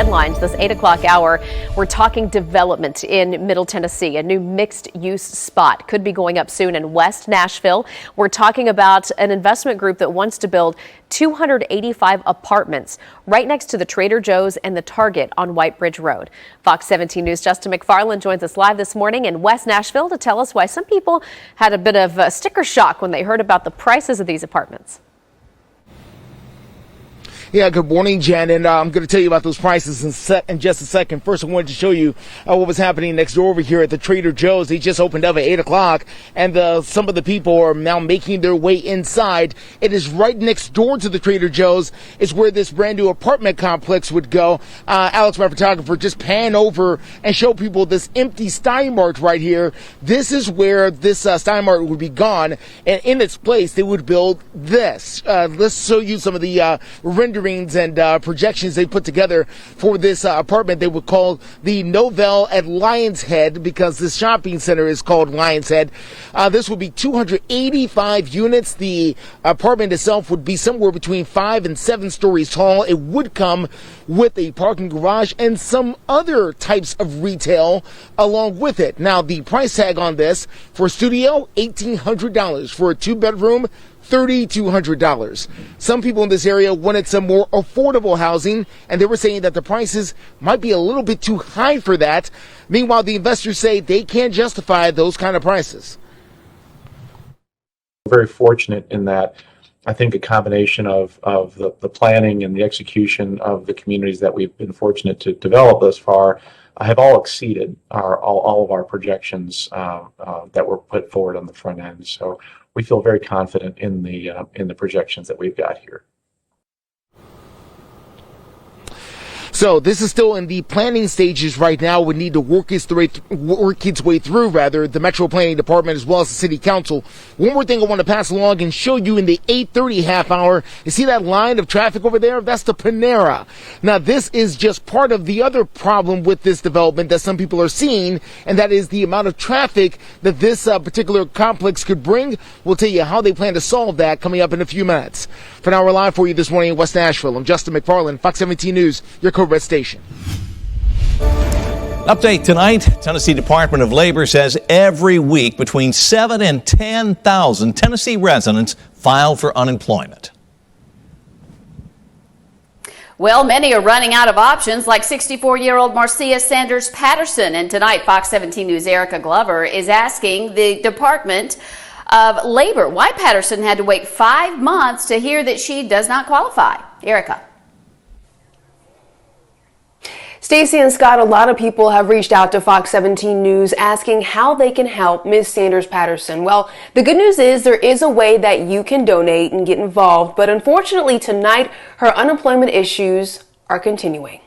headlines this 8 o'clock hour. We're talking development in Middle Tennessee. A new mixed-use spot could be going up soon in West Nashville. We're talking about an investment group that wants to build 285 apartments right next to the Trader Joe's and the Target on White Bridge Road. Fox 17 News' Justin McFarland joins us live this morning in West Nashville to tell us why some people had a bit of a sticker shock when they heard about the prices of these apartments. Yeah, good morning, Jen, and I'm going to tell you about those prices in just a second. First, I wanted to show you what was happening next door over here at the Trader Joe's. They just opened up at 8 o'clock, and some of the people are now making their way inside. It is right next door to the Trader Joe's. It's where this brand new apartment complex would go. Alex, my photographer, just pan over and show people this empty Steinmart right here. This is where this Steinmart would be gone, and in its place, they would build this. Let's show you some of the renderings and projections they put together for this apartment. They would call the Novell at Lion's Head because this shopping center is called Lion's Head. This would be 285 units. The apartment itself would be somewhere between 5 and 7 stories tall. It would come with a parking garage and some other types of retail along with it. Now, the price tag on this for a studio, $1,800. For a 2-bedroom, $3,200. Some people in this area wanted some more affordable housing, and they were saying that the prices might be a little bit too high for that. Meanwhile, the investors say they can't justify those kind of prices. Very fortunate in that I think a combination of the planning and the execution of the communities that we've been fortunate to develop thus far have all exceeded all of our projections that were put forward on the front end. So we feel very confident in the projections that we've got here. So this is still in the planning stages right now. We need to work its way through the Metro Planning Department as well as the City Council. One more thing I want to pass along and show you in the 8:30 half hour. You see that line of traffic over there? That's the Panera. Now this is just part of the other problem with this development that some people are seeing, and that is the amount of traffic that this particular complex could bring. We'll tell you how they plan to solve that coming up in a few minutes. For now, we're live for you this morning in West Nashville. I'm Justin McFarland, Fox 17 News, your Red Station. Update tonight. Tennessee Department of Labor says every week between 7 and 10,000 Tennessee residents file for unemployment. Well, many are running out of options, like 64-year-old Marcia Sanders-Patterson. And tonight, Fox 17 News' Erica Glover is asking the Department of Labor why Patterson had to wait 5 months to hear that she does not qualify. Erica. Stacey and Scott, a lot of people have reached out to Fox 17 News asking how they can help Ms. Sanders-Patterson. Well, the good news is there is a way that you can donate and get involved, but unfortunately tonight her unemployment issues are continuing.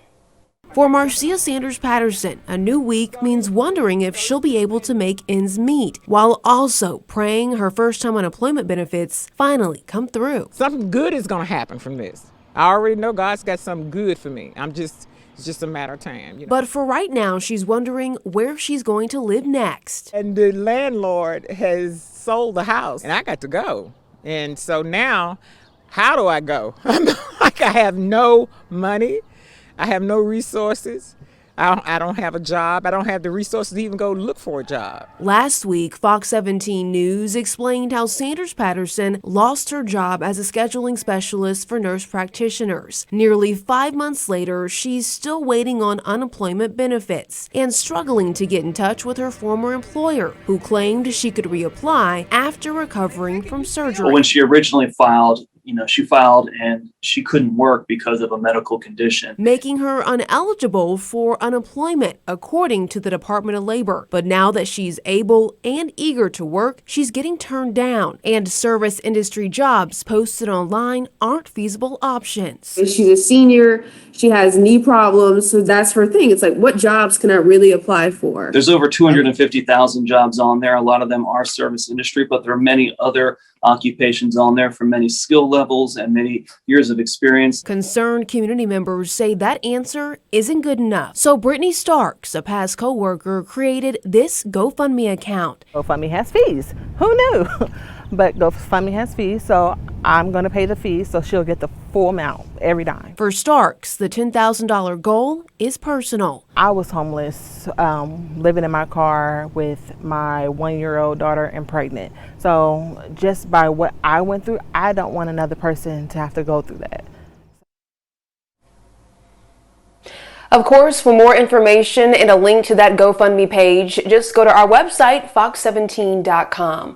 For Marcia Sanders-Patterson, a new week means wondering if she'll be able to make ends meet, while also praying her first-time unemployment benefits finally come through. Something good is going to happen from this. I already know God's got something good for me. It's just a matter of time. You know? But for right now, she's wondering where she's going to live next. And the landlord has sold the house, and I got to go. And so now, how do I go? Like, I have no money. I have no resources. I don't have a job. I don't have the resources to even go look for a job. Last week, Fox 17 News explained how Sanders-Patterson lost her job as a scheduling specialist for nurse practitioners. Nearly 5 months later, she's still waiting on unemployment benefits and struggling to get in touch with her former employer, who claimed she could reapply after recovering from surgery. When she originally filed, she filed and she couldn't work because of a medical condition, making her ineligible for unemployment, according to the Department of Labor. But now that she's able and eager to work, she's getting turned down, and service industry jobs posted online aren't feasible options. She's a senior, she has knee problems, so that's her thing. It's like, what jobs can I really apply for? There's over 250,000 jobs on there. A lot of them are service industry, but there are many other occupations on there for many skill levels and many years of experience. Concerned community members say that answer isn't good enough. So Brittany Starks, a past co-worker, created this GoFundMe account. GoFundMe has fees. Who knew? But GoFundMe has fees, so I'm going to pay the fee, so she'll get the full amount every dime. For Starks, the $10,000 goal is personal. I was homeless, living in my car with my 1-year-old daughter and pregnant. So just by what I went through, I don't want another person to have to go through that. Of course, for more information and a link to that GoFundMe page, just go to our website, fox17.com.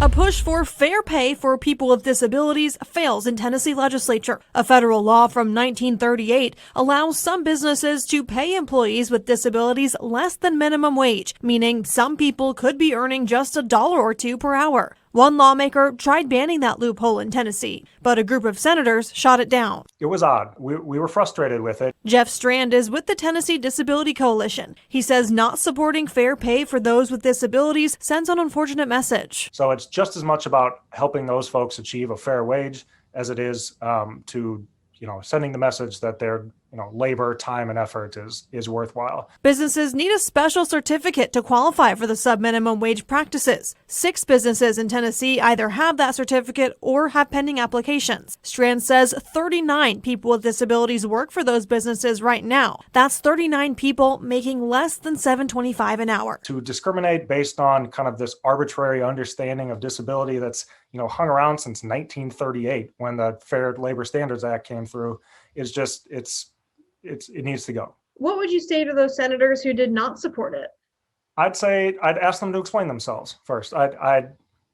A push for fair pay for people with disabilities fails in Tennessee legislature. A federal law from 1938 allows some businesses to pay employees with disabilities less than minimum wage, meaning some people could be earning just $1 or $2 per hour. One lawmaker tried banning that loophole in Tennessee, but a group of senators shot it down. It was odd. We were frustrated with it. Jeff Strand is with the Tennessee Disability Coalition. He says not supporting fair pay for those with disabilities sends an unfortunate message. So it's just as much about helping those folks achieve a fair wage as it is to sending the message that their labor, time, and effort is worthwhile. Businesses need a special certificate to qualify for the sub-minimum wage practices. 6 businesses in Tennessee either have that certificate or have pending applications. Strand says 39 people with disabilities work for those businesses right now. That's 39 people making less than $7.25 an hour. To discriminate based on kind of this arbitrary understanding of disability that's hung around since 1938 when the Fair Labor Standards Act came through is just it needs to go. What would you say to those senators who did not support it? I'd ask them to explain themselves first. I'd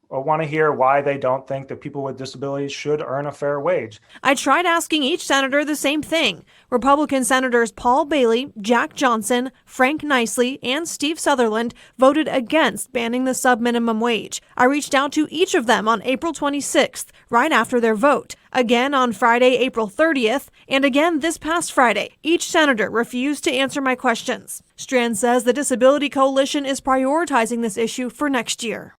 want to hear why they don't think that people with disabilities should earn a fair wage. I tried asking each senator the same thing. Republican Senators Paul Bailey, Jack Johnson, Frank Nicely, and Steve Sutherland voted against banning the sub-minimum wage. I reached out to each of them on April 26th, right after their vote. Again on Friday, April 30th, and again this past Friday. Each senator refused to answer my questions. Strand says the Disability Coalition is prioritizing this issue for next year.